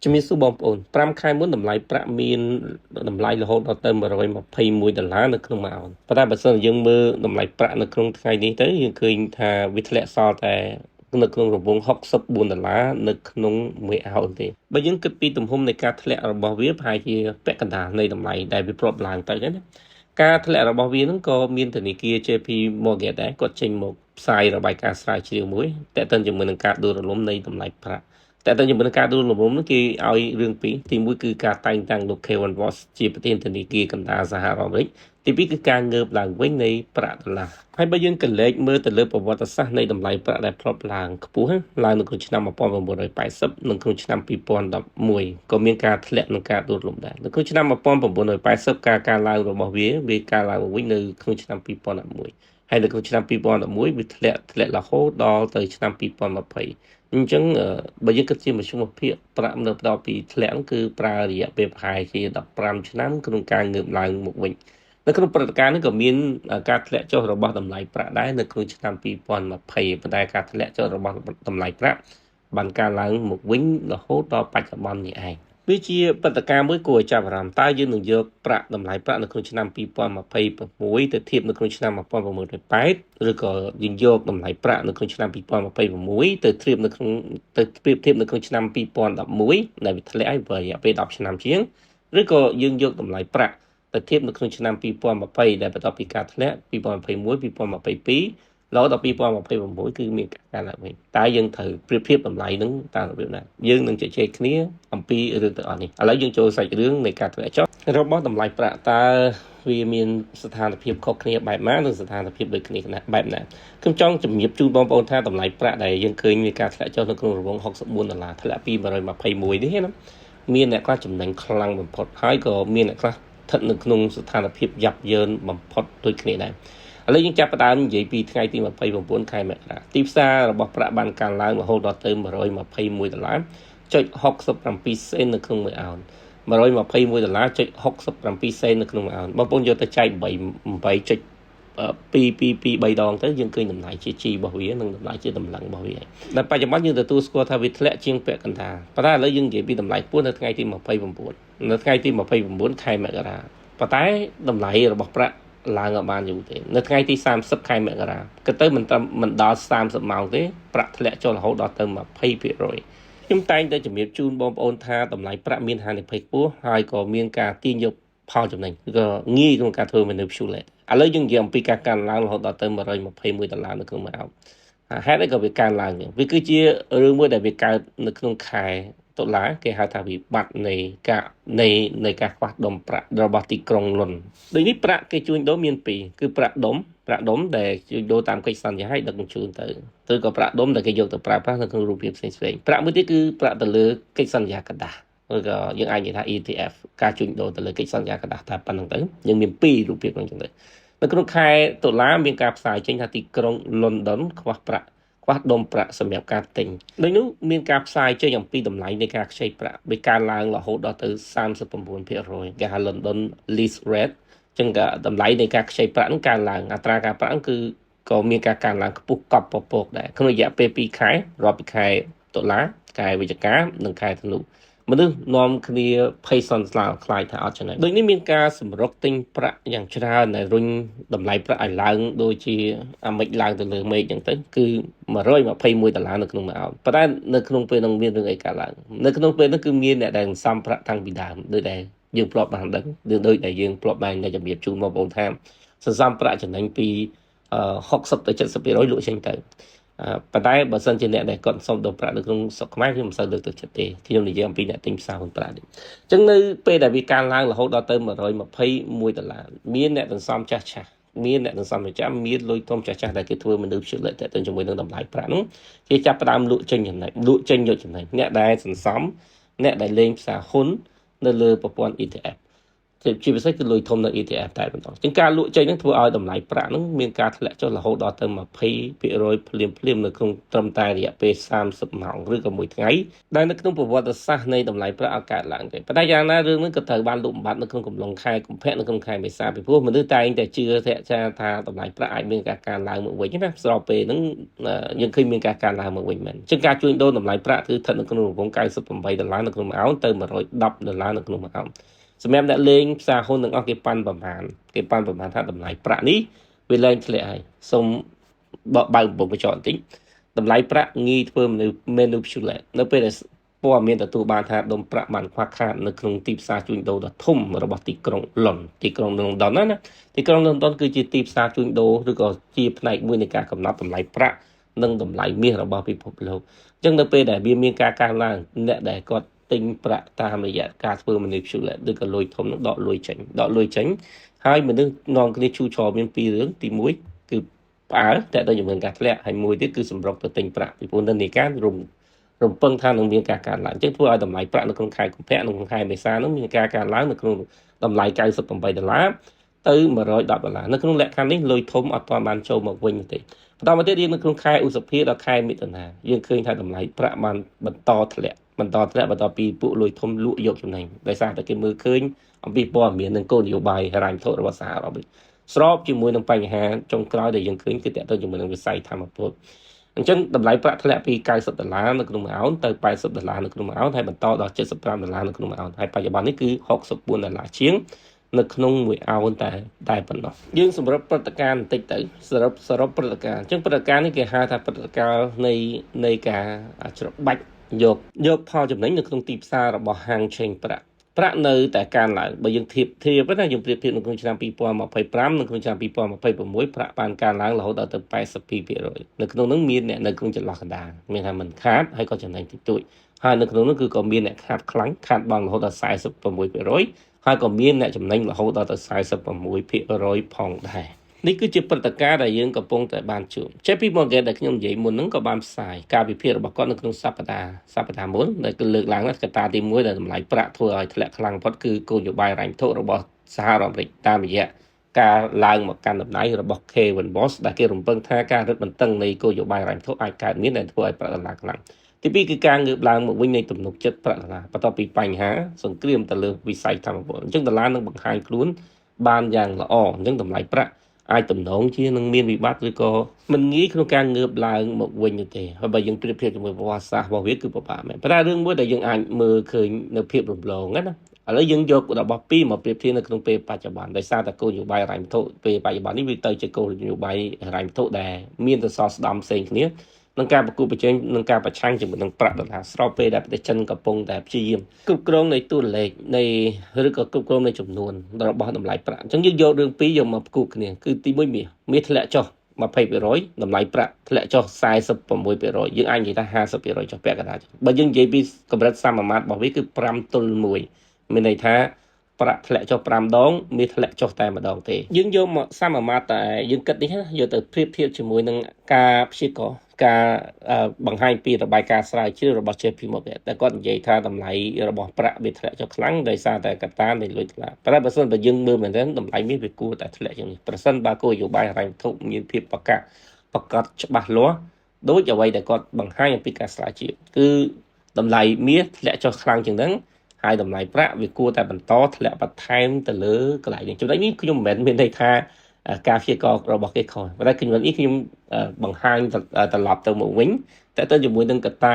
ជំរាបសួរបងប្អូន5ខែមុនតម្លៃប្រាក់មានតម្លៃរហូតដល់ទៅ$121នៅក្នុងមួយអោនប៉ុន្តែបើសិនយើងមើលតម្លៃប្រាក់នៅក្នុងថ្ងៃនេះទៅយើងឃើញថាវាធ្លាក់សល់តែនៅក្នុងរង្វង់$64នៅក្នុងមួយអោនទេបើយើងគិតពីទំហំនៃការធ្លាក់របស់វាប្រហែលជាពាក់កណ្ដាលនៃតម្លៃដែលវាព្រាត់ឡើងទៅណាការធ្លាក់របស់វាហ្នឹងក៏មានធនាគារ JP Morgan ដែរគាត់ចេញមកផ្សាយរបាយការណ៍ស្រាវជ្រាវមួយតើតើជាមួយនឹងការដួលរលំនៃតម្លៃប្រាក់តែជាមួយនឹងការដួលរលំនោះគេឲ្យរឿងពីរទី1គឺការតែងតាំងលោក Kevin Ross ជាប្រធានធនាគារកណ្ដាលសហរដ្ឋអាមេរិកទី2គឺការងើបឡើងវិញនៃប្រាក់ដុល្លារហើយបើយើងកលេចមើលទៅលើប្រវត្តិសាស្ត្រនៃតម្លៃប្រាក់ដែលផ្លុតឡើងខ្ពស់ឡើងនៅក្នុងឆ្នាំ1980និងក្នុងឆ្នាំ2011ក៏មានការធ្លាក់និងការដួលរលំដែរនៅក្នុងឆ្នាំ1980ការឡើងរបស់វាការឡើងវិញនៅក្នុងឆ្នាំ2011ហើយនៅក្នុងឆ្នាំ2011វាធ្លាក់រហូតដល់ទៅឆ្នាំ2020អញ្ចឹងបើយើងគិតជាមធ្យមភាពប្រាក់នៅផ្ដល់ពីធ្លាក់គឺប្រើរយៈពេលប្រហែលជា15ឆ្នាំក្នុងការងើបឡើងមកវិញនៅក្នុងព្រឹត្តិការណ៍នេះក៏មានការធ្លាក់ចុះរបស់តម្លៃប្រាក់ដែរនៅក្នុងឆ្នាំ2020ប៉ុន្តែការធ្លាក់ចុះរបស់តម្លៃប្រាក់បានការឡើងមកវិញរហូតដល់បច្ចុប្បន្ននេះឯងវាជាព្រឹត្តិការណ៍មួយគួរឲ្យចាប់អារម្មណ៍តើយើងនឹងយកប្រាក់តម្លៃប្រាក់នៅក្នុងឆ្នាំ2026ទៅធៀបនៅក្នុងឆ្នាំ1980ឬក៏យើងយកតម្លៃប្រាក់នៅក្នុងឆ្នាំ2026ទៅប្រៀបធៀបនៅក្នុងឆ្នាំ2011ដែលវាធ្លាក់ឲ្យរយៈពេល10ឆ្នាំជាងឬក៏យើងយកតម្លៃប្រាក់ទៅធៀបនៅក្នុងឆ្នាំ2020ដែលបន្ទាប់ពីការធ្លាក់2021 2022រហូតដល់2026គឺមានការឡើងវិញតើយើងត្រូវប្រៀបធៀបតម្លៃនឹងតើរបៀបណាយើងនឹងជជែកគ្នាអំពីរឿងទាំងអស់នេះឥឡូវយើងចូលសាច់រឿងនៃការធ្លាក់ចុះរបស់តម្លៃប្រាក់តើវាមានស្ថានភាពខុសគ្នាបែបណានិងស្ថានភាពដូចគ្នាបែបណាខ្ញុំចង់ជំរាបជូនបងប្អូនថាតម្លៃប្រាក់ដែលយើងឃើញមានការធ្លាក់ចុះនៅក្នុងរង្វង់$64ធ្លាក់ពី121នេះណាមានអ្នកខ្លះចំណេញខ្លាំងបំផុតហើយក៏មានអ្នកខ្លះស្ថិតនៅក្នុងស្ថានភាពយ៉ាប់យ៉ឺនបំផុតដូចគ្នាដែរឥឡូវយើងចាប់ផ្ដើមនិយាយពីថ្ងៃទី29ខែមករាទីផ្សាររបស់ប្រាក់បានកើនឡើងរហូតដល់ទៅ$121.67 សេននៅក្នុងមួយអោន$121.67 សេននៅក្នុងមួយអោនបងប្អូនយកទៅចែក8.223ដងទៅយើងឃើញតម្លៃជា G របស់វានិងតម្លៃជាតម្លឹងរបស់វាដែលបច្ចុប្បន្នយើងទទួលស្គាល់ថាវាធ្លាក់ជាងពាក់កណ្ដាលប៉ុន្តែឥឡូវយើងនិយាយពីតម្លៃខ្ពស់នៅថ្ងៃទី29នៅថ្ងៃទី29ខែមករាប៉ុន្តែតម្លៃរបស់ប្រាក់ឡើងអត់បានយូរទេនៅថ្ងៃទី30ខែមករាក៏ទៅមិនដល់30ម៉ោងទេប្រាក់ធ្លាក់ចុះរហូតដល់ទៅ20%ខ្ញុំតែងតែជំរាបជូនបងប្អូនថាតម្លៃប្រាក់មានហានិភ័យខ្ពស់ហើយក៏មានការទាញយកផលចំណេញគឺក៏ងាយក្នុងការធ្វើ manipulate ឥឡូវយើងនិយាយអំពីការកើនឡើងរហូតដល់ទៅ$121នៅក្នុងមួយអោនហេតុអីក៏វាកើនឡើងចឹងវាគឺជារឿងមួយដែលវាកើតនៅក្នុងខែតុលាគេហៅថាវិបត្តិនៃការខ្វះដុំប្រាក់របស់ទីក្រុងលុនដូចនេះប្រាក់គេជួញដូរមានពីរគឺប្រាក់ដុំដែលជួញដូរតាមកិច្ចសន្យាឲ្យដឹកជញ្ជូនទៅក៏ប្រាក់ដុំដែលគេយកទៅប្រើប្រាស់នៅក្នុងរូបភាពផ្សេងៗប្រាក់មួយទៀតគឺប្រាក់ទៅលើកិច្ចសន្យាกระดาษឬក៏យើងអាចនិយាយថា ETF ការជួញដូរទៅលើកិច្ចសន្យាกระดาษតែប៉ុណ្្នឹងទៅយើងមានពីររូបភាពហ្នឹងចឹងទៅនៅក្នុងខែតុលាមានការផ្សាយចេញថាទីក្រុង London ខ្វះដុំប្រាក់សម្រាប់ការទិញដូចនោះមានការផ្សាយចេញអំពីតម្លៃនៃការខ្ចីប្រាក់វាកើនឡើងរហូតដល់ទៅ39%គេហៅ London Lease Rate ចឹងក៏តម្លៃនៃការខ្ចីប្រាក់ហ្នឹងកើនឡើងអត្រាការប្រាក់គឺក៏មានការកើនឡើងខ្ពស់កប់ពពកដែរក្នុងរយៈពេល2ខែរាប់ពីខែតុលាខែវិច្ឆិកានិងខែធ្នូមនុស្សនាំគ្នាភ័យសន្សើរខ្លាចថាអត់ចំណេញដូចនេះមានការសម្រុកទិញប្រាក់យ៉ាងច្រើនដែលរុញតម្លៃប្រាក់ឲ្យឡើងដូចជាអាមេរិកឡើងទៅលើមេឃអញ្ចឹងទៅគឺ$121នៅក្នុងមួយអោនប៉ុន្តែនៅក្នុងពេលនោះមានរឿងអីកើតឡើងនៅក្នុងពេលនោះគឺមានអ្នកដែលសំប្រាក់តាំងពីដើមដូចដែលយើងធ្លាប់បានដឹងដូចដែលយើងធ្លាប់បានជំរាបជូនបងប្អូនថាសន្សំប្រាក់ចំណេញពី60ទៅ70%លក់ចេញទៅប៉ុន្តែបើសិនជាអ្នកដែលគាត់សុំដុំប្រាក់នៅក្នុងស្រុកខ្មែរខ្ញុំមិនសូវលើកទឹកចិត្តទេខ្ញុំនិយាយអំពីអ្នកទិញផ្សារហ៊ុនប្រាក់នេះអញ្ចឹងនៅពេលដែលវាកើនឡើងរហូតដល់ទៅ$121មានអ្នកសន្សំចាស់មានអ្នកសន្សំប្រចាំមានលុយធំចាស់ដែលគេធ្វើមនុស្សជួយតែទៅជាមួយនឹងតម្លៃប្រាក់នោះគេចាប់ផ្ដើមលក់ចេញយកចំណេញអ្នកដែលសន្សំអ្នកដែលលេងផ្សារហ៊ុននៅលើប្រព័ន្ធ ETF ជាពិសេសគឺលុយធំនៅ ETF តែបន្តជាងការលក់ចេញហ្នឹងធ្វើឲ្យតម្លៃប្រាក់ហ្នឹងមានការធ្លាក់ចុះរហូតដល់ទៅ20%ភ្លាមនៅក្នុងត្រឹមតែរយៈពេល30ម៉ោងឬក៏មួយថ្ងៃដែលនៅក្នុងប្រវត្តិសាស្ត្រនៃតម្លៃប្រាក់ឲ្យកើតឡើងទេប៉ុន្តែយ៉ាងណារឿងហ្នឹងក៏ត្រូវបានលុបបំបាត់នៅក្នុងកំឡុងខែកុម្ភៈនៅក្នុងខែមេសាពីព្រោះមនុស្សតែងតែជឿថាតម្លៃប្រាក់អាចមានការកើនឡើងមកវិញណាស្របពេលហ្នឹងយើងឃើញមានការកើនឡើងមកវិញមែនជាងការជួញដូរតម្លៃប្រាក់គឺស្ថិតនៅក្នុងរង្វង់$98នៅក្នុងមួយអោនទៅ$110នៅក្នុងមួយអោនសម្រាប់អ្នកលេងផ្សារហ៊ុនទាំងអស់គេប៉ាន់ប្រមាណថាតម្លៃប្រាក់នេះវាឡើងធ្លាក់ហើយសូមបើកបំពង់កញ្ចក់បន្តិចតម្លៃប្រាក់ងាយធ្វើmanipulateនៅពេលដែលព័ត៌មានទទួលបានថាដុំប្រាក់បានខ្វះខាតនៅក្នុងទីផ្សារជួញដូរដ៏ធំរបស់ទីក្រុងលន់ទីក្រុងលន់ដុនណាទីក្រុងលន់ដុនគឺជាទីផ្សារជួញដូរឬក៏ជាផ្នែកមួយនៃការកំណត់តម្លៃប្រាក់និងតម្លៃមាសរបស់ពិភពលោកអញ្ចឹងនៅពេលដែលវាមានការកើនឡើងអ្នកដែលគាត់ទិញប្រាក់តាមរយៈការធ្វើ manipulate ឬក៏លុយធំនឹងដកលុយចេញហើយមនុស្សនាំគ្នាឈូឆរមានពីររឿងទី1គឺផ្អើលតែដល់ជំនឿការធ្លាក់ហើយមួយទៀតគឺសម្រុកទៅទិញប្រាក់ពីព្រោះនិន្នាការរំពឹងថានឹងមានការកើនឡើងអញ្ចឹងធ្វើឲ្យតម្លៃប្រាក់នៅក្នុងខែកុម្ភៈនិងក្នុងខែមេសានោះមានការកើនឡើងនៅក្នុងតម្លៃ$98ទៅ$110នៅក្នុងលក្ខខណ្ឌនេះលុយធំអត់ទាន់បានចូលមកវិញទេបន្តមកទៀតយើងនៅក្នុងខែឧសភាដល់ខែមិថុនាយើងឃើញថាតម្លៃប្រាក់បានបន្តធ្លាក់បន្ទាប់ពីពួកលុយធំលក់យកចំណេញដោយសារតែគេមើលឃើញអំពីព័ត៌មាននិងគោលនយោបាយហិរញ្ញវត្ថុរបស់សហរដ្ឋអាមេរិកស្របជាមួយនឹងបញ្ហាចុងក្រោយដែលយើងឃើញគឺទាក់ទងជាមួយនឹងវិស័យធម្មពលអញ្ចឹងតម្លៃប្រាក់ធ្លាក់ពី$90នៅក្នុងមួយអោនទៅ$80នៅក្នុងមួយអោនហើយបន្តដល់$75នៅក្នុងមួយអោនហើយបច្ចុប្បន្ននេះគឺ$64ជាងនៅក្នុងមួយអោនតែប៉ុណ្ណោះយើងសម្រាប់ព្រឹត្តិការណ៍បន្តិចទៅសរុបព្រឹត្តិការណ៍អញ្ចឹងព្រឹត្តិការណ៍នេះគេហៅថាព្រឹត្តិការណ៍នៃការច្របាច់យកផលចំណេញនៅក្នុងទីផ្សាររបស់ហាងឆេងប្រាក់នៅតែកើនឡើងបើយើងធៀបណាយើងប្រៀបធៀបនៅក្នុងឆ្នាំ2025និងក្នុងឆ្នាំ2026ប្រាក់បានកើនឡើងរហូតដល់ទៅ82%នៅក្នុងនោះមានអ្នកនៅក្នុងចន្លោះកណ្ដាលមានថាមិនខាតហើយក៏ចំណេញតិចតួចហើយនៅក្នុងនោះគឺក៏មានអ្នកខាតខ្លាំងខាតបង់រហូតដល់46%ហើយក៏មានអ្នកចំណេញរហូតដល់ទៅ46%ផងដែរនេះគឺជាព្រឹត្តិការណ៍ដែលយើងកំពុងតែបានជួប JP Morgan ដែលខ្ញុំនិយាយមុនហ្នឹងក៏បានផ្សាយការវិភាគរបស់គាត់នៅក្នុងសប្តាហ៍មុនដែលគឺលើកឡើងថាកត្តាទី1ដែលតម្លៃប្រាក់ធ្វើឲ្យធ្លាក់ខ្លាំងបំផុតគឺគោលនយោបាយហិរញ្ញវត្ថុរបស់សហរដ្ឋអាមេរិកតាមរយៈការឡើងមកកាន់តំណែងរបស់ Kevin Boss ដែលគេរំពឹងថាការរឹតបន្តឹងនៃគោលនយោបាយហិរញ្ញវត្ថុអាចកើតមានដែលធ្វើឲ្យប្រាក់ដុល្លារខ្លាំងទី2គឺការងើបឡើងមកវិញនៃទំនុកចិត្តប្រាក់ដុល្លារបន្ទាប់ពីបញ្ហាសង្គ្រាមទៅលើវិស័យធម្មពលអញ្ចឹងដុល្លារនឹងបង្ហាញខ្លួនបានយ៉ាងល្អអញ្ចឹងតម្លៃប្រាក់អាចទំនងជានឹងមានវិបត្តិឬក៏មិនងាយក្នុងការងើបឡើងមកវិញទេហើយបើយើងប្រៀបធៀបជាមួយប្រវត្តិសាស្ត្ររបស់វាគឺពិបាកមែនប៉ុន្តែរឿងមួយដែលយើងអាចមើលឃើញនៅភាពរំលងណាឥឡូវយើងយករបស់ពីរមកប្រៀបធៀបនៅក្នុងពេលបច្ចុប្បន្នដោយសារតែគោលនយោបាយហិរញ្ញវត្ថុពេលបច្ចុប្បន្ននេះវាទៅជាគោលនយោបាយហិរញ្ញវត្ថុដែលមានសសរស្តម្ភផ្សេងគ្នានឹងការប្រគល់ប្រជែងនឹងការប្រឆាំងជាមួយនឹងប្រាក់ដុល្លារស្របពេលដែលប្រទេសចិនកំពុងតែព្យាយាមគ្រប់គ្រងនៃតួលេខនៃឬក៏គ្រប់គ្រងនៃចំនួនរបស់តម្លៃប្រាក់អញ្ចឹងយើងយករឿងពីរយកមកផ្គូផ្គ្នាគឺទី1មាសធ្លាក់ចុះ20%តម្លៃប្រាក់ធ្លាក់ចុះ46%យើងអាចនិយាយថា50%ចុះពាក់កណ្ដាលបើយើងនិយាយពីកម្រិតសមាមាត្ររបស់វាគឺ5:1មានន័យថាប្រាក់ធ្លាក់ចុះ5ដងមាសធ្លាក់ចុះតែម្ដងទេយើងយកមកសមាមាត្រតែយើងគិតនេះណាយកទៅប្រៀបធៀបជាមួយនឹងការព្យាករណ៍ការបង្ហាញពីរបាយការណ៍ស្រាវជ្រាវរបស់ JP Morgan តែគាត់និយាយថាតម្លៃរបស់ប្រាក់វាធ្លាក់ចុះខ្លាំងដោយសារតែកត្តានៃលុយដុល្លារប៉ុន្តែបើសិនបើយើងមើលមែនទែនតម្លៃមាសវាគួរតែធ្លាក់ជាងនេះប្រសិនបើគោលនយោបាយហិរញ្ញវត្ថុមានភាពប្រកបច្បាស់លាស់ដូចអ្វីដែលគាត់បង្ហាញអំពីការស្រាវជ្រាវគឺតម្លៃមាសធ្លាក់ចុះខ្លាំងជាងហ្នឹងហើយតម្លៃប្រាក់វាគួរតែបន្តធ្លាក់បន្ថែមទៅលើកន្លែងនេះចំណុចនេះខ្ញុំមិនមែនមានន័យថាការព្យាករណ៍របស់គេខុសប៉ុន្តែខ្ញុំបង្ហាញត្រឡប់ទៅមកវិញតែទៅជាមួយនឹងកត្តា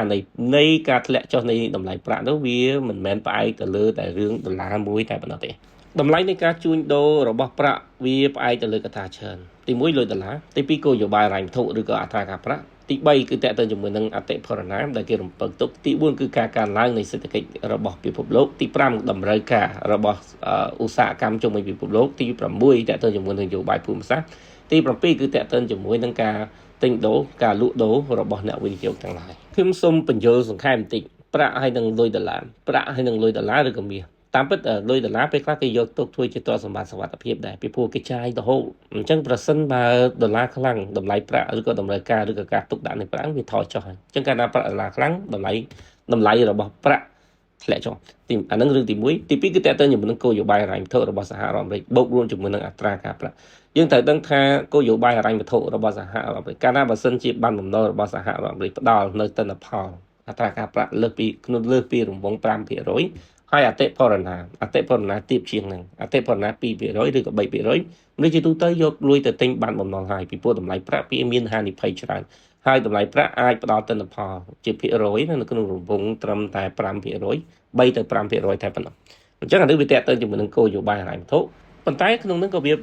នៃការធ្លាក់ចុះនៃតម្លៃប្រាក់នោះវាមិនមែនផ្អែកទៅលើតែរឿងដុល្លារមួយតែប៉ុណ្ណោះទេតម្លៃនៃការជួញដូររបស់ប្រាក់វាផ្អែកទៅលើកត្តាច្រើនទី1លុយដុល្លារទី2គោលនយោបាយហិរញ្ញវត្ថុឬក៏អត្រាការប្រាក់ទី3គឺតេតើជាមួយនឹងអតិផរណាដែលគេរំពឹងទុកទី4គឺការកើនឡើងនៃសេដ្ឋកិច្ចរបស់ពិភពលោកទី5តម្រូវការរបស់ឧស្សាហកម្មជុំវិញពិភពលោកទី6តេតើជាមួយនឹងនយោបាយភូមិសាស្ត្រទី7គឺតេតើជាមួយនឹងការទិញដូរការលក់ដូររបស់អ្នកវិនិយោគទាំងឡាយខ្ញុំសូមបញ្យល់សង្ខេបបន្តិចប្រាក់ហើយនឹងលុយដុល្លារឬក៏មាសតាមពិតលុយដុល្លារពេលខ្លះគេយកទុកធ្វើជាទ្រព្យសម្បត្តិសុវត្ថិភាពដែរពីព្រោះគេចាយទៅហូរអញ្ចឹងប្រសិនបើដុល្លារខ្លាំងតម្លៃប្រាក់ឬក៏តម្រូវការឬក៏ការទុកដាក់នៃប្រាក់វាថយចុះហើយអញ្ចឹងកាលណាប្រាក់ដុល្លារខ្លាំងតម្លៃរបស់ប្រាក់ ធ្លាក់ចុះទីអានឹងរឿងទី1ទី2គឺតើតើជាមួយនឹងគោលនយោបាយហិរញ្ញវត្ថុរបស់សហរដ្ឋអាមេរិកបូករួមជាមួយនឹងអត្រាការប្រាក់យើងត្រូវដឹងថាគោលនយោបាយហិរញ្ញវត្ថុរបស់សហរដ្ឋអាមេរិកកាលណាបើសិនជាបានបំណុលរបស់សហរដ្ឋអាមេរិកផ្ដល់នៅទិន្នផលអត្រាការប្រាក់លើសពីរង្វង់ 5% ហើយអតិផរណាទាបជាងហ្នឹងអតិផរណា 2% ឬក៏ 3% មនុស្សជាទូទៅយកលុយទៅទិញបានបំណុលហើយពីព្រោះតម្លៃប្រាក់វាមានហានិភ័យច្រើនហើយតម្លៃប្រាក់អាចផ្ដល់ទិន្នផលជាភាគរយនៅក្នុងរង្វង់ត្រឹមតែ 5% 3 ទៅ 5% តែប៉ុណ្ណោះអញ្ចឹងអានេះវាតេទៅជាមួយនឹងគោលនយោបាយហិរញ្ញវត្ថុប៉ុន្តែក្នុងនោះក៏វា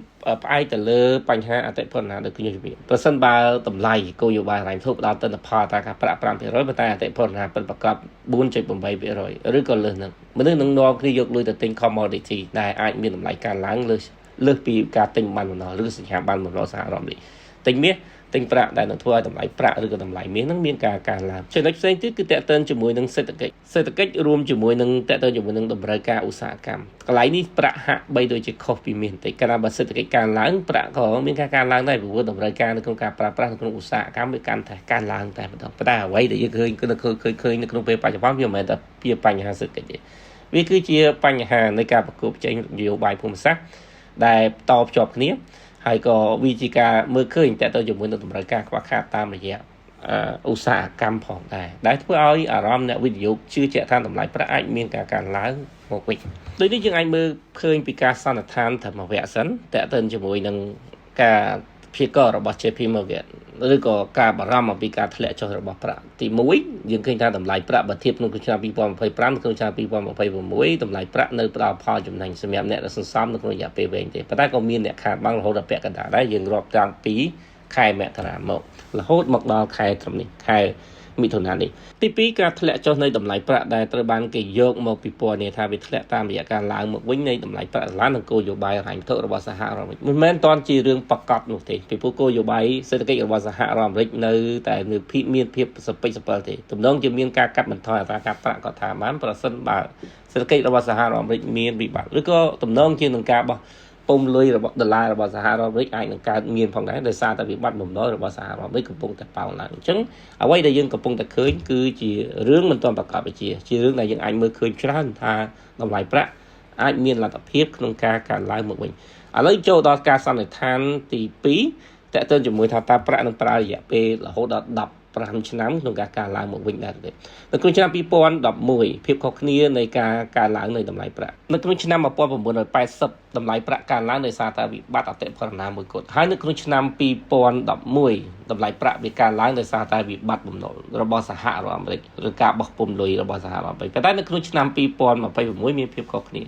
ផ្អែកទៅលើបញ្ហាអតិផរណាដូចខ្ញុំជម្រាបប្រសិនបើតម្លៃគោលនយោបាយហិរញ្ញវត្ថុផ្ដល់ទិន្នផលតាមការប្រាក់ 5% ប៉ុន្តែអតិផរណាពិតប្រាកដ 4.8% ឬក៏លើសហ្នឹងមនុស្សនឹងនាំគ្នាយកលុយទៅទិញ commodity ដែលអាចមានតម្លៃកើនឡើងលើសពីការទិញបានបំណុលឬសញ្ញាបត្របំណុលសហរដ្ឋអាមេរិកទិញមាសទិញប្រាក់ដែលនឹងធ្វើឲ្យតម្លៃប្រាក់ឬក៏តម្លៃមាសហ្នឹងមានការកើនឡើងចំណុចផ្សេងទៀតគឺតេតិនជាមួយនឹងសេដ្ឋកិច្ចរួមជាមួយនឹងតេតិនជាមួយនឹងតម្រូវការឧស្សាហកម្មកន្លែងនេះប្រាក់ហាក់បីដូចជាខុសពីមាសបន្តិចកាលណាបើសេដ្ឋកិច្ចកើនឡើងប្រាក់ក៏មានការកើនឡើងដែរព្រោះតម្រូវការនៅក្នុងការប្រើប្រាស់នៅក្នុងឧស្សាហកម្មវាកាន់តែកើនឡើងតែម្ដងប៉ុន្តែអ្វីដែលយើងឃើញនៅក្នុងពេលបច្ចុប្បន្នវាមិនមែនតែជាបញ្ហាសេដ្ឋកិច្ចទេវាគឺជាបញ្ហានៃការប្រកួតប្រជែងនយោបាយភូមិសាស្ត្រដែលតភ្ជាប់គ្នាហើយក៏វាជាការមើលឃើញតទៅជាមួយនឹងតម្រូវការខ្វះខាតតាមរយៈឧស្សាហកម្មផងដែរដែលធ្វើឲ្យអារម្មណ៍អ្នកវិនិយោគជឿជាក់ថាតម្លៃប្រាក់អាចមានការកើនឡើងមកវិញដូចនេះយើងអាចមើលឃើញពីការសន្និដ្ឋានធម្មវៈសិនតទៅជាមួយនឹងការព្យាករណ៍របស់ JP Morgan ឬក៏ការបារម្ភអំពីការធ្លាក់ចុះរបស់ប្រាក់ទី1យើងឃើញថាតម្លៃប្រាក់បើធៀបក្នុងឆ្នាំ2025ក្នុងឆ្នាំ2026តម្លៃប្រាក់នៅផ្ដល់ផលចំណេញសម្រាប់អ្នកដែលសន្សំនៅក្នុងរយៈពេលវែងទេប៉ុន្តែក៏មានអ្នកខាតបង់រហូតដល់ពាក់កណ្ដាលដែរយើងរាប់តាំងពីខែមករាមករហូតមកដល់ខែត្រឹមនេះខែមិថុនានេះទី2ការធ្លាក់ចុះនៃតម្លៃប្រាក់ដែលត្រូវបានគេយកមកពិពណ៌នាថាវាធ្លាក់តាមរយៈការឡើងមកវិញនៃតម្លៃប្រាក់ដុល្លារនិងគោលនយោបាយហិរញ្ញវត្ថុរបស់សហរដ្ឋអាមេរិកមិនមែនតន់ជារឿងប្រកបនោះទេពីព្រោះគោលនយោបាយសេដ្ឋកិច្ចរបស់សហរដ្ឋអាមេរិកនៅតែមានភាពសពិចសពិលទេទំនងជាមានការកាត់បន្ថយអត្រាការប្រាក់ក៏ថាបានប្រសិនបើសេដ្ឋកិច្ចរបស់សហរដ្ឋអាមេរិកមានវិបត្តិឬក៏ទំនងជានឹងការបោះពុំលុយរបស់ដុល្លាររបស់សហរដ្ឋអាមេរិកអាចនឹងកើតមានផងដែរដោយសារតែវិបត្តិបំណុលរបស់សហរដ្ឋអាមេរិកកំពុងតែប៉ោងឡើងអញ្ចឹងអ្វីដែលយើងកំពុងតែឃើញគឺជារឿងមិនទាន់ប្រកបវិជ្ជារឿងដែលយើងអាចមើលឃើញច្រើនថាតម្លៃប្រាក់អាចមានលទ្ធភាពក្នុងការកើនឡើងមកវិញឥឡូវចូលដល់ការសន្និដ្ឋានទី2តើតើជាមួយថាតើប្រាក់នឹងប្រើរយៈពេលរហូតដល់15ឆ្នាំក្នុងការកើនឡើងមកវិញដែរទេនៅក្នុងឆ្នាំ2011ភាពខុសគ្នានៃការកើនឡើងនៃតម្លៃប្រាក់នៅក្នុងឆ្នាំ1980តម្លៃប្រាក់កើនឡើងដោយសារតែវិបត្តិអតិផរណាមួយគត់ហើយនៅក្នុងឆ្នាំ2011តម្លៃប្រាក់វាកើនឡើងដោយសារតែវិបត្តិបំណុលរបស់សហរដ្ឋអាមេរិកឬការបោះពុម្ពលុយរបស់សហរដ្ឋអាមេរិកតែនៅក្នុងឆ្នាំ2026មានភាពខុសគ្នា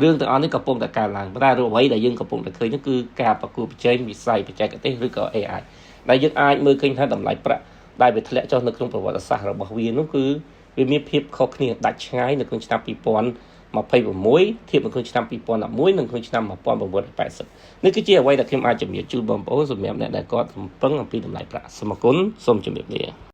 រឿងទាំងអស់នេះកំពុងតែកើនឡើងប៉ុន្តែអ្វីដែលយើងកំពុងតែឃើញនោះគឺការប្រកួតប្រជែងវិស័យបច្ចេកទេសឬក៏ AI ដែលយើងអាចមើលឃើញថាតម្លៃប្រាក់ដែលវាធ្លាក់ចុះនៅក្នុងប្រវត្តិសាស្ត្ររបស់វានោះគឺវាមានភាពខុសគ្នាដាច់ឆ្ងាយនៅក្នុងឆ្នាំ2026ធៀបនឹងក្នុងឆ្នាំ2011និងក្នុងឆ្នាំ1980នេះគឺជាអ្វីដែលខ្ញុំអាចជំរាបជូនបងប្អូនសម្រាប់អ្នកដែលគាត់កំពុងអំពីតម្លៃប្រាក់សូមអរគុណសូមជម្រាបលា